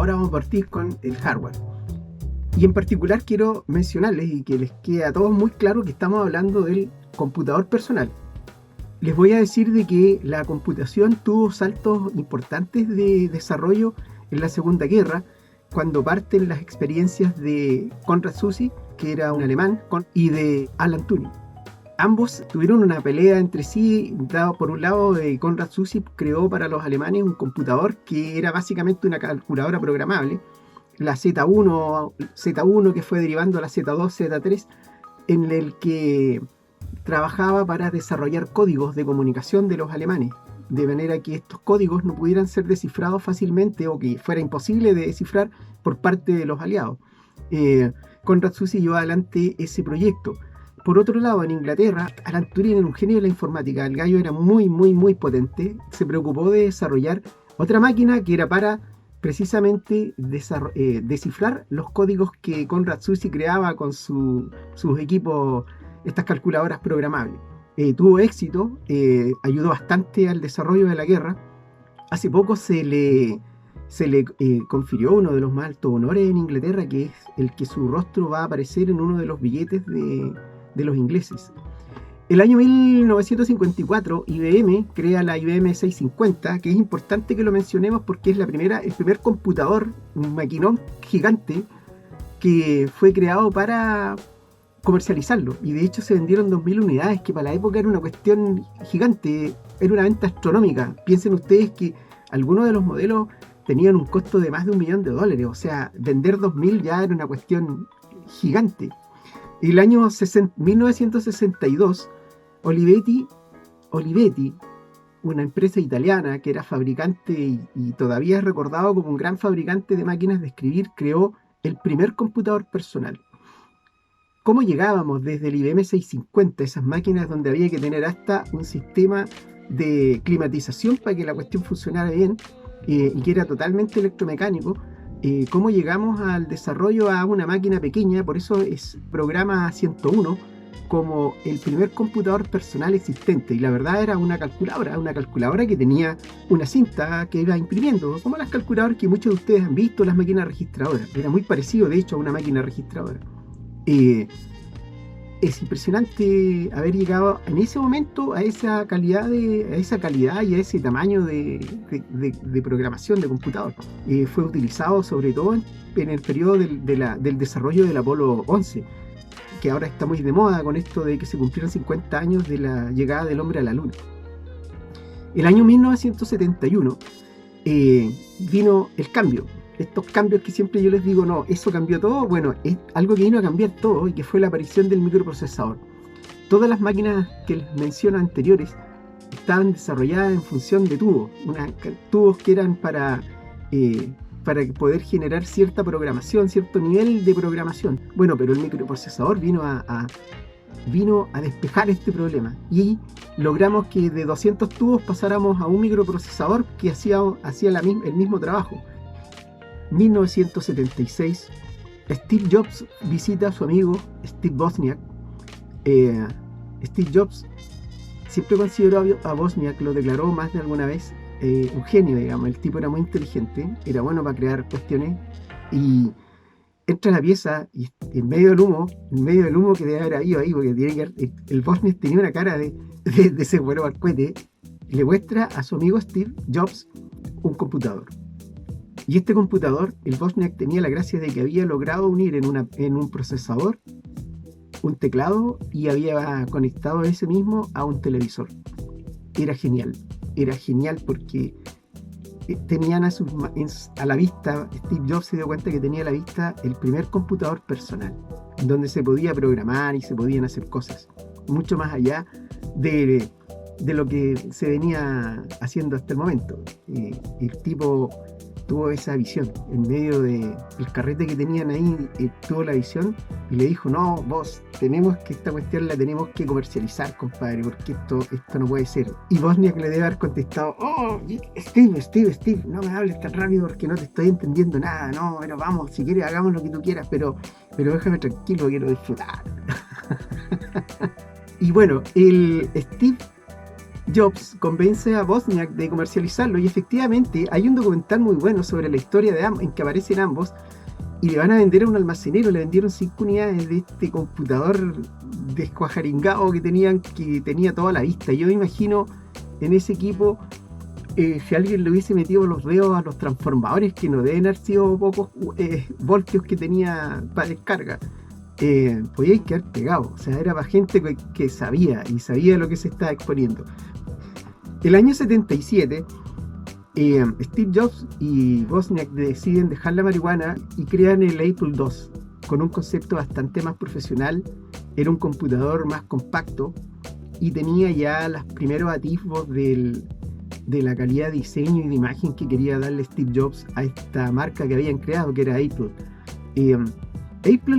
ahora vamos a partir con el hardware. Y en particular quiero mencionarles y que les quede a todos muy claro que estamos hablando del computador personal. Les voy a decir de que la computación tuvo saltos importantes de desarrollo en la Segunda Guerra, cuando parten las experiencias de Konrad Zuse, que era un alemán, y de Alan Turing. Ambos tuvieron una pelea entre sí, dado por un lado, Konrad Zuse creó para los alemanes un computador que era básicamente una calculadora programable, la Z1 que fue derivando a la Z2, Z3, en el que trabajaba para desarrollar códigos de comunicación de los alemanes, de manera que estos códigos no pudieran ser descifrados fácilmente o que fuera imposible de descifrar por parte de los aliados. Konrad Zuse llevó adelante ese proyecto. Por otro lado, en Inglaterra, Alan Turing era un genio de la informática. El gallo era muy potente. Se preocupó de desarrollar otra máquina que era para precisamente descifrar los códigos que Konrad Zuse creaba con sus equipos, estas calculadoras programables. Tuvo éxito, ayudó bastante al desarrollo de la guerra. Hace poco se le confirió uno de los más altos honores en Inglaterra, que es el que su rostro va a aparecer en uno de los billetes de los ingleses. El año 1954, IBM crea la IBM 650, que es importante que lo mencionemos porque es el primer computador, un maquinón gigante, que fue creado para comercializarlo. Y de hecho se vendieron 2.000 unidades, que para la época era una cuestión gigante, era una venta astronómica. Piensen ustedes que algunos de los modelos tenían un costo de más de $1.000.000, o sea, vender 2.000 ya era una cuestión gigante. El año 1962, Olivetti, una empresa italiana que era fabricante y todavía es recordado como un gran fabricante de máquinas de escribir, creó el primer computador personal. ¿Cómo llegábamos desde el IBM 650, esas máquinas donde había que tener hasta un sistema de climatización para que la cuestión funcionara bien y que era totalmente electromecánico? ¿Cómo llegamos al desarrollo a una máquina pequeña? Por eso es programa 101 como el primer computador personal existente. Y la verdad era una calculadora que tenía una cinta que iba imprimiendo, como las calculadoras que muchos de ustedes han visto, las máquinas registradoras. Era muy parecido, de hecho, a una máquina registradora. Es impresionante haber llegado en ese momento a esa calidad y a ese tamaño de programación de computador. Fue utilizado sobre todo en el periodo del desarrollo del Apolo 11, que ahora está muy de moda con esto de que se cumplieron 50 años de la llegada del hombre a la luna. El año 1971 vino el cambio. Estos cambios que siempre yo les digo, no, eso cambió todo. Bueno, es algo que vino a cambiar todo y que fue la aparición del microprocesador. Todas las máquinas que les menciono anteriores estaban desarrolladas en función de tubos, tubos que eran para poder generar cierta programación, cierto nivel de programación. Bueno, pero el microprocesador vino a despejar este problema y logramos que de 200 tubos pasáramos a un microprocesador que hacía el mismo trabajo. 1976, Steve Jobs visita a su amigo Steve Wozniak. Steve Jobs siempre consideró a Wozniak, lo declaró más de alguna vez, un genio, digamos. El tipo era muy inteligente, era bueno para crear cuestiones, y entra a la pieza y en medio del humo que debe haber habido ahí, porque el Wozniak tenía una cara de ese bueno al cohete, le muestra a su amigo Steve Jobs un computador. Y este computador, el Wozniak tenía la gracia de que había logrado unir en un procesador un teclado y había conectado ese mismo a un televisor. Era genial porque tenían a la vista, Steve Jobs se dio cuenta que tenía a la vista el primer computador personal, donde se podía programar y se podían hacer cosas, mucho más allá de lo que se venía haciendo hasta el momento. El tipo tuvo esa visión, en medio del carrete que tenían ahí, tuvo la visión y le dijo, no, vos, esta cuestión la tenemos que comercializar, compadre, porque esto no puede ser. Y Wozniak le debe haber contestado, oh, Steve, no me hables tan rápido porque no te estoy entendiendo nada, no, bueno, vamos, si quieres hagamos lo que tú quieras, pero déjame tranquilo, quiero disfrutar. Y bueno, el Steve Jobs convence a Wozniak de comercializarlo y efectivamente hay un documental muy bueno sobre la historia de en que aparecen ambos y le van a vender a un almacenero, le vendieron 5 unidades de este computador descuajaringado que tenía toda la vista. Yo me imagino en ese equipo, si alguien le hubiese metido los dedos a los transformadores, que no deben haber sido pocos voltios que tenía para descarga, podía quedar pegado. O sea, era para gente que sabía lo que se estaba exponiendo. El año 77, Steve Jobs y Wozniak deciden dejar la marihuana y crean el Apple II con un concepto bastante más profesional. Era un computador más compacto y tenía ya los primeros atisbos de la calidad de diseño y de imagen que quería darle Steve Jobs a esta marca que habían creado, que era Apple. Apple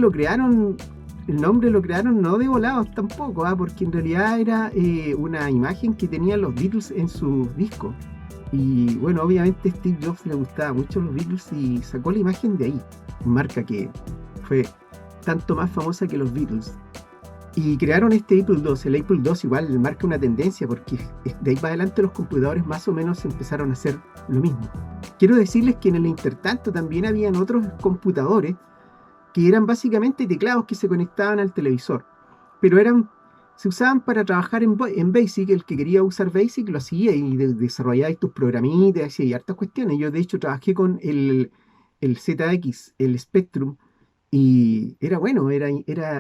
el nombre lo crearon no de volados tampoco, porque en realidad era una imagen que tenían los Beatles en sus discos. Y bueno, obviamente a Steve Jobs le gustaba mucho los Beatles y sacó la imagen de ahí, marca que fue tanto más famosa que los Beatles. Y crearon este Apple II. El Apple II igual marca una tendencia porque de ahí para adelante los computadores más o menos empezaron a hacer lo mismo. Quiero decirles que en el intertanto también habían otros computadores que eran básicamente teclados que se conectaban al televisor, pero se usaban para trabajar en Basic. El que quería usar Basic lo hacía y desarrollaba tus programitas y hartas cuestiones. Yo de hecho trabajé con el ZX, el Spectrum, y era bueno, era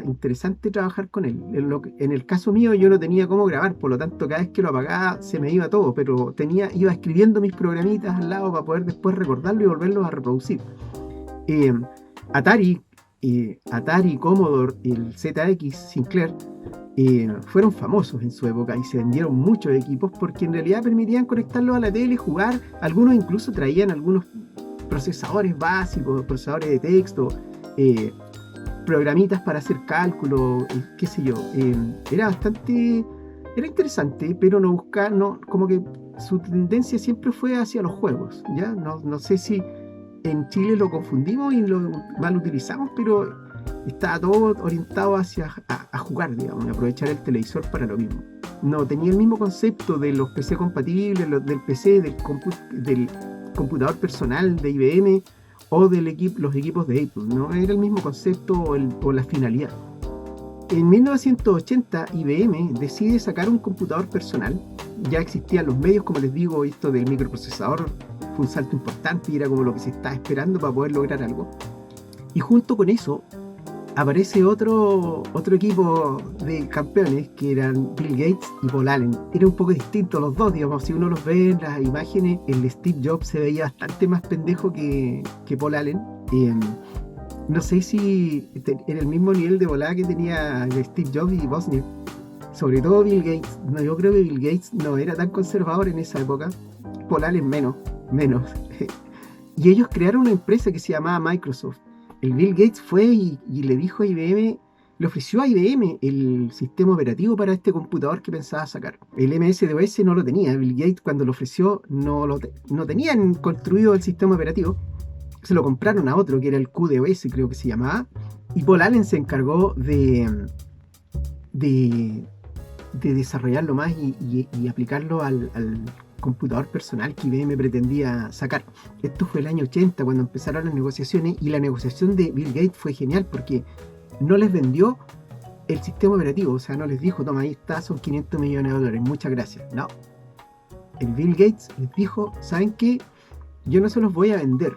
interesante trabajar con él. En el caso mío yo no tenía cómo grabar, por lo tanto cada vez que lo apagaba se me iba todo, pero iba escribiendo mis programitas al lado para poder después recordarlo y volverlos a reproducir. Atari, Commodore, el ZX, Sinclair, fueron famosos en su época y se vendieron muchos equipos porque en realidad permitían conectarlos a la tele, jugar. Algunos incluso traían algunos procesadores básicos, procesadores de texto, programitas para hacer cálculo, qué sé yo. Era interesante, pero como que su tendencia siempre fue hacia los juegos, ¿ya? No sé si en Chile lo confundimos y lo mal utilizamos, pero estaba todo orientado hacia a jugar, digamos, aprovechar el televisor para lo mismo. No tenía el mismo concepto de los PC compatibles, del PC, del computador personal de IBM o los equipos de Apple. No era el mismo concepto o la finalidad. En 1980 IBM decide sacar un computador personal. Ya existían los medios, como les digo, esto del microprocesador fue un salto importante y era como lo que se estaba esperando para poder lograr algo. Y junto con eso aparece otro equipo de campeones que eran Bill Gates y Paul Allen. Era un poco distinto los dos, digamos. Si uno los ve en las imágenes, el Steve Jobs se veía bastante más pendejo que Paul Allen. No sé si era el mismo nivel de volada que tenía Steve Jobs y Wozniak. Sobre todo Bill Gates. No, yo creo que Bill Gates no era tan conservador en esa época. Paul Allen menos. Y ellos crearon una empresa que se llamaba Microsoft. El Bill Gates fue y le dijo a IBM, le ofreció a IBM el sistema operativo para este computador que pensaba sacar. El MS-DOS no lo tenía. Bill Gates cuando lo ofreció no tenían construido el sistema operativo. Se lo compraron a otro que era el QDOS, creo que se llamaba. Y Paul Allen se encargó de desarrollarlo más y aplicarlo al computador personal que IBM pretendía sacar. Esto fue el año 80 cuando empezaron las negociaciones, y la negociación de Bill Gates fue genial porque no les vendió el sistema operativo, o sea, no les dijo, toma, ahí está, son $500 millones, muchas gracias. No. El Bill Gates les dijo, ¿saben qué? Yo no se los voy a vender.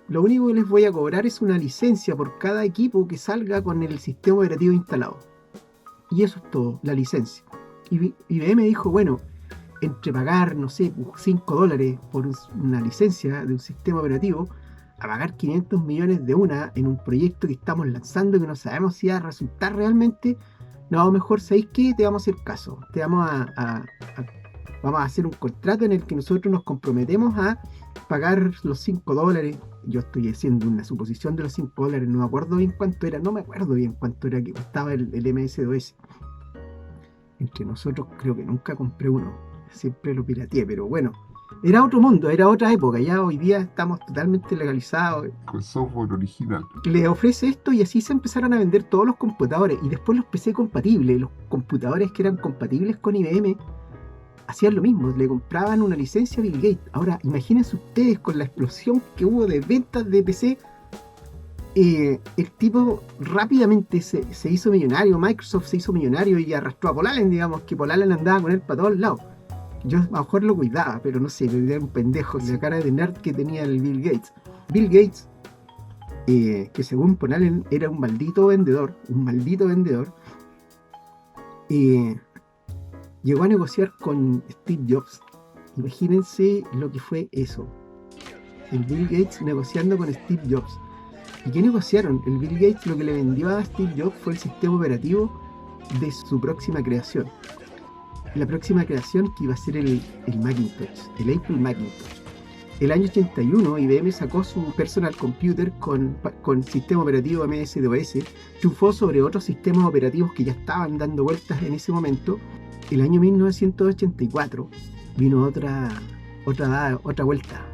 Lo único que les voy a cobrar es una licencia por cada equipo que salga con el sistema operativo instalado. Y eso es todo, la licencia. Y IBM dijo, bueno, entre pagar, no sé, $5 por una licencia de un sistema operativo, a pagar 500 millones de una en un proyecto que estamos lanzando que no sabemos si va a resultar realmente, no, mejor, ¿sabéis qué? Te vamos a hacer caso. Vamos a hacer un contrato en el que nosotros nos comprometemos a pagar los $5. Yo estoy haciendo una suposición de los $5, no me acuerdo bien cuánto era que costaba el MS-DOS. Entre nosotros creo que nunca compré uno, siempre lo pirateé, pero bueno, era otro mundo, era otra época. Ya hoy día estamos totalmente legalizados. Con software original. Le ofrece esto y así se empezaron a vender todos los computadores y después los PC compatibles, los computadores que eran compatibles con IBM. hacían lo mismo, le compraban una licencia a Bill Gates. Ahora, imagínense ustedes con la explosión que hubo de ventas de PC, el tipo rápidamente se hizo millonario, Microsoft se hizo millonario y arrastró a Paul Allen, digamos, que Paul Allen andaba con él para todos lados. Yo a lo mejor lo cuidaba, pero no sé, era un pendejo, la cara de nerd que tenía el Bill Gates. Bill Gates, que según Paul Allen era un maldito vendedor, llegó a negociar con Steve Jobs. Imagínense lo que fue eso. El Bill Gates negociando con Steve Jobs. ¿Y qué negociaron? El Bill Gates lo que le vendió a Steve Jobs fue el sistema operativo de su próxima creación. La próxima creación que iba a ser el Macintosh, el Apple Macintosh. El año 81 IBM sacó su personal computer con sistema operativo MS-DOS, triunfó sobre otros sistemas operativos que ya estaban dando vueltas en ese momento. El año 1984 vino otra vuelta,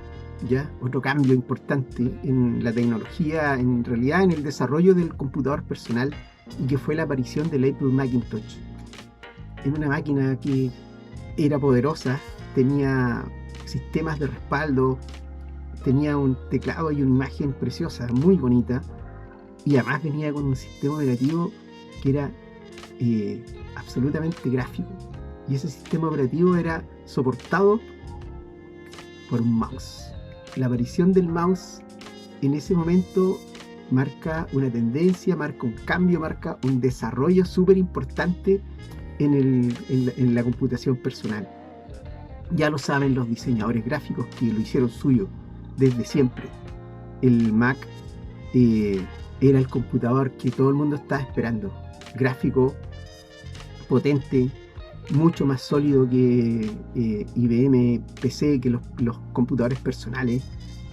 ¿ya? Otro cambio importante en la tecnología, en realidad en el desarrollo del computador personal, y que fue la aparición del Apple Macintosh. En una máquina que era poderosa, tenía sistemas de respaldo, tenía un teclado y una imagen preciosa, muy bonita, y además venía con un sistema operativo que era absolutamente gráfico, y ese sistema operativo era soportado por un mouse. La aparición del mouse en ese momento marca una tendencia, marca un cambio, marca un desarrollo súper importante en la computación personal. Ya lo saben los diseñadores gráficos que lo hicieron suyo desde siempre. El Mac era el computador que todo el mundo estaba esperando. Gráfico, potente, mucho más sólido que IBM PC, que los computadores personales.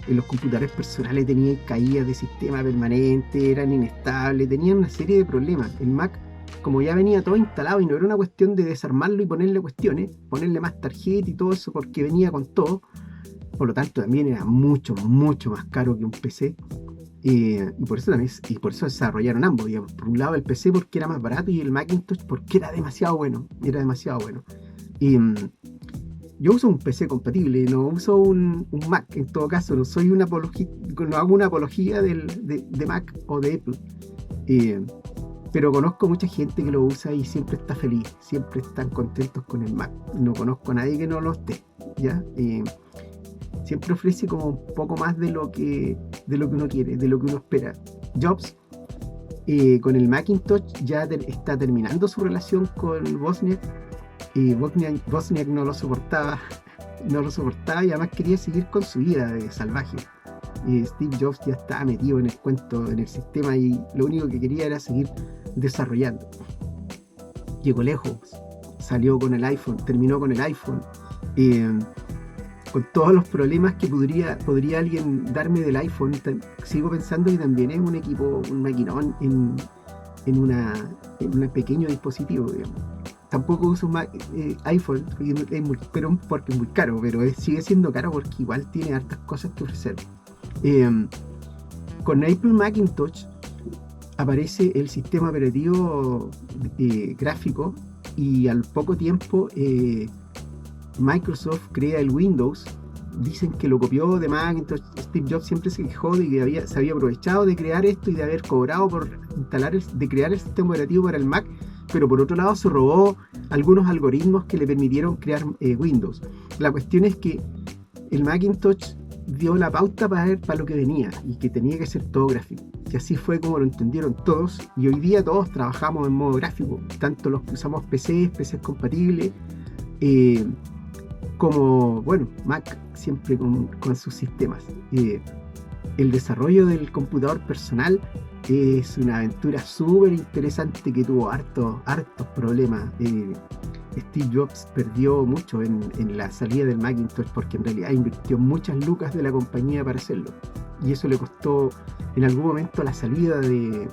En los computadores personales tenían caídas de sistema permanente, eran inestables, tenían una serie de problemas. El Mac, como ya venía todo instalado y no era una cuestión de desarmarlo y ponerle cuestiones, ponerle más tarjeta y todo eso porque venía con todo, por lo tanto también era mucho, mucho más caro que un PC. Y por eso desarrollaron ambos, digamos. Por un lado el PC porque era más barato y el Macintosh porque era demasiado bueno. Y yo uso un PC compatible, no uso un Mac en todo caso, no hago una apología de Mac o de Apple. Pero conozco mucha gente que lo usa y siempre está feliz, siempre están contentos con el Mac. No conozco a nadie que no lo esté, ¿ya? Siempre ofrece como un poco más de lo que uno quiere, de lo que uno espera. Jobs, con el Macintosh ya está terminando su relación con Wozniak. Wozniak no lo soportaba y además quería seguir con su vida de salvaje. Steve Jobs ya estaba metido en el cuento, en el sistema, y lo único que quería era seguir desarrollando. Llegó lejos, salió con el iPhone, terminó con el iPhone, con todos los problemas que podría alguien darme del iPhone. Sigo pensando que también es un equipo, un maquinón en un pequeño dispositivo, digamos. Tampoco uso un iPhone, pero porque es muy caro, pero sigue siendo caro porque igual tiene hartas cosas que ofrecer. Con Apple Macintosh aparece el sistema operativo gráfico, y al poco tiempo Microsoft crea el Windows. Dicen que lo copió de Macintosh. Steve Jobs siempre se quejó de que se había aprovechado de crear esto y de haber cobrado por de crear el sistema operativo para el Mac, pero por otro lado se robó algunos algoritmos que le permitieron crear Windows. La cuestión es que el Macintosh dio la pauta para lo que venía, y que tenía que ser todo gráfico. Y así fue como lo entendieron todos, y hoy día todos trabajamos en modo gráfico, tanto los que usamos PCs compatibles, como, bueno, Mac siempre con sus sistemas. El desarrollo del computador personal es una aventura súper interesante que tuvo hartos problemas. Steve Jobs perdió mucho en la salida del Macintosh porque en realidad invirtió muchas lucas de la compañía para hacerlo, y eso le costó en algún momento la salida de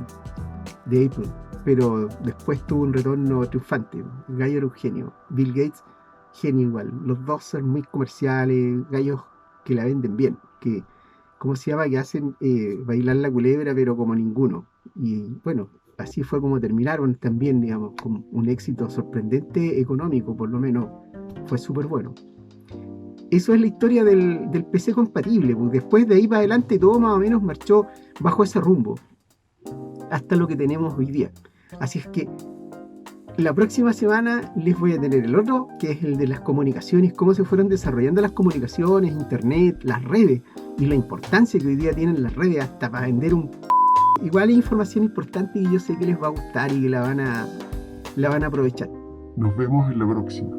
Apple, pero después tuvo un retorno triunfante. Gallo era un genio, Bill Gates genio igual. Los dos son muy comerciales, gallos que la venden bien, ¿cómo se llama? Que hacen bailar la culebra pero como ninguno. Y bueno, así fue como terminaron también, digamos, con un éxito sorprendente económico, por lo menos fue súper bueno. Eso es la historia del PC compatible, pues después de ahí para adelante todo más o menos marchó bajo ese rumbo, hasta lo que tenemos hoy día. Así es que la próxima semana les voy a tener el otro, que es el de las comunicaciones, cómo se fueron desarrollando las comunicaciones, internet, las redes, y la importancia que hoy día tienen las redes hasta para vender un... Igual hay información importante y yo sé que les va a gustar y que la van a aprovechar. Nos vemos en la próxima.